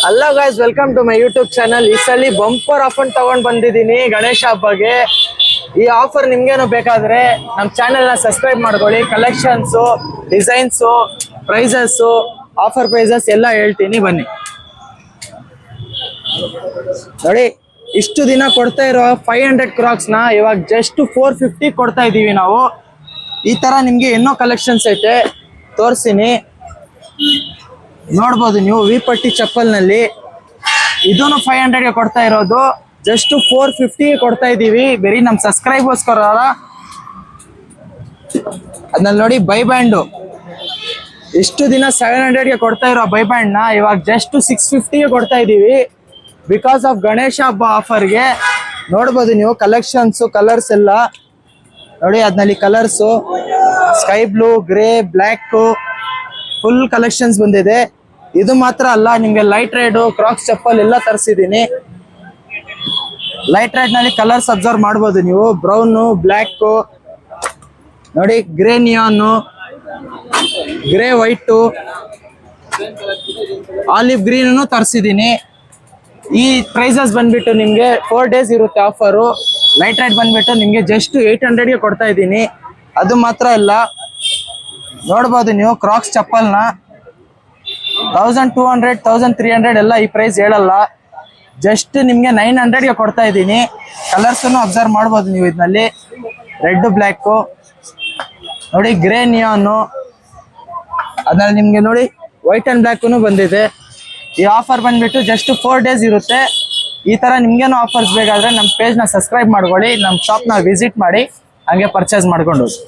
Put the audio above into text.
Hello guys, welcome to my YouTube channel. ಈ ಸಲ bumper offer ತಗೊಂಡ್ ಬಂದಿದ್ದೀನಿ ಗಣೇಶ ಹಬ್ಬಗೆ. ಈ ಆಫರ್ ನಿಮ್ಗೇನು ಬೇಕಾದ್ರೆ ನಮ್ಮ ಚಾನೆಲ್ ನ ಸಬ್ಸ್ಕ್ರೈಬ್ ಮಾಡ್ಕೊಳ್ಳಿ. Collections, designs, prices, offer prices ಎಲ್ಲ ಹೇಳ್ತೀನಿ, ಬನ್ನಿ ನೋಡಿ. ಇಷ್ಟು ದಿನ ಕೊಡ್ತಾ ಇರೋ 500 ಕ್ರಾಕ್ಸ್ ನ ಇವಾಗ ಜಸ್ಟ್ 450 ಕೊಡ್ತಾ ಇದೀವಿ ನಾವು. ಈ ತರ ನಿಮ್ಗೆ ಇನ್ನೂ ಕಲೆಕ್ಷನ್ಸ್ ಐತೆ, ತೋರಿಸ್ತೀನಿ, ನೋಡ್ಬೋದು ನೀವು. ವಿಪಟ್ಟಿ ಚಪ್ಪಲ್ ನಲ್ಲಿ ಇದನ್ನು 500ಗೆ ಕೊಡ್ತಾ ಇರೋದು, ಜಸ್ಟ್ 450 ಕೊಡ್ತಾ ಇದೀವಿ, ಬರೀ ನಮ್ ಸಬ್ಸ್ಕ್ರೈಬರ್ಸ್ಕೋರ. ಅದ್ನಲ್ಲಿ ನೋಡಿ ಬೈ ಬ್ಯಾಂಡು, ಇಷ್ಟು ದಿನ 700ಗೆ ಕೊಡ್ತಾ ಇರೋ ಬೈ ಬ್ಯಾಂಡ್ ನ ಇವಾಗ ಜಸ್ಟ್ 650ಗೆ ಕೊಡ್ತಾ ಇದೀವಿ, ಬಿಕಾಸ್ ಆಫ್ ಗಣೇಶ ಹಬ್ಬ ಆಫರ್ಗೆ. ನೋಡ್ಬೋದು ನೀವು ಕಲೆಕ್ಷನ್ಸ್, ಕಲರ್ಸ್ ಎಲ್ಲ ನೋಡಿ. ಅದ್ನಲ್ಲಿ colours sky blue, grey, black, full collections ಬಂದಿದೆ. ಇದು ಮಾತ್ರ ಅಲ್ಲ, ನಿಮ್ಗೆ ಲೈಟ್ ರೆಡ್ ಕ್ರಾಕ್ಸ್ ಚಪ್ಪಲ್ ಎಲ್ಲ ತರಿಸಿದೀನಿ. ಲೈಟ್ ರೆಡ್ ನಲ್ಲಿ ಕಲರ್ಸ್ ಅಬ್ಸರ್ವ್ ಮಾಡ್ಬೋದು ನೀವು. ಬ್ರೌನು, ಬ್ಲ್ಯಾಕ್ ನೋಡಿ, grey neon, grey white, olive green ತರಿಸಿದೀನಿ. ಈ ಪ್ರೈಸಸ್ ಬಂದ್ಬಿಟ್ಟು ನಿಮ್ಗೆ 4 days ಇರುತ್ತೆ ಆಫರು. ಲೈಟ್ ರೆಡ್ ಬಂದ್ಬಿಟ್ಟು ನಿಮ್ಗೆ ಜಸ್ಟ್ 800ಗೆ ಕೊಡ್ತಾ ಇದ್ದೀನಿ. ಅದು ಮಾತ್ರ ಅಲ್ಲ, ನೋಡ್ಬೋದು ನೀವು ಕ್ರಾಕ್ಸ್ ಚಪ್ಪಲ್ನ 1200, 1300 ಎಲ್ಲ ಈ ಪ್ರೈಸ್ ಹೇಳಲ್ಲ, ಜಸ್ಟ್ ನಿಮ್ಗೆ 900ಗೆ ಕೊಡ್ತಾ ಇದ್ದೀನಿ. ಕಲರ್ಸ್ ಅಬ್ಸರ್ವ್ ಮಾಡ್ಬೋದು ನೀವು. ಇದರಲ್ಲಿ ರೆಡ್, ಬ್ಲ್ಯಾಕ್ ನೋಡಿ, ಗ್ರೇ ನಿಯಾನು, ಅದ್ರಲ್ಲಿ ನಿಮ್ಗೆ ನೋಡಿ ವೈಟ್ ಅಂಡ್ ಬ್ಲ್ಯಾಕ್ ಬಂದಿದೆ. ಈ ಆಫರ್ ಬಂದ್ಬಿಟ್ಟು ಜಸ್ಟ್ 4 days ಇರುತ್ತೆ. ಈ ತರ ನಿಮ್ಗೇನು ಆಫರ್ಸ್ ಬೇಕಾದ್ರೆ ನಮ್ಮ ಪೇಜ್ ನ ಸಬ್ಸ್ಕ್ರೈಬ್ ಮಾಡ್ಕೊಳ್ಳಿ, ನಮ್ಮ ಶಾಪ್ ನ ವಿಸಿಟ್ ಮಾಡಿ, ಹಂಗೆ ಪರ್ಚೇಸ್ ಮಾಡ್ಕೊಂಡು ಹೋಗಿ.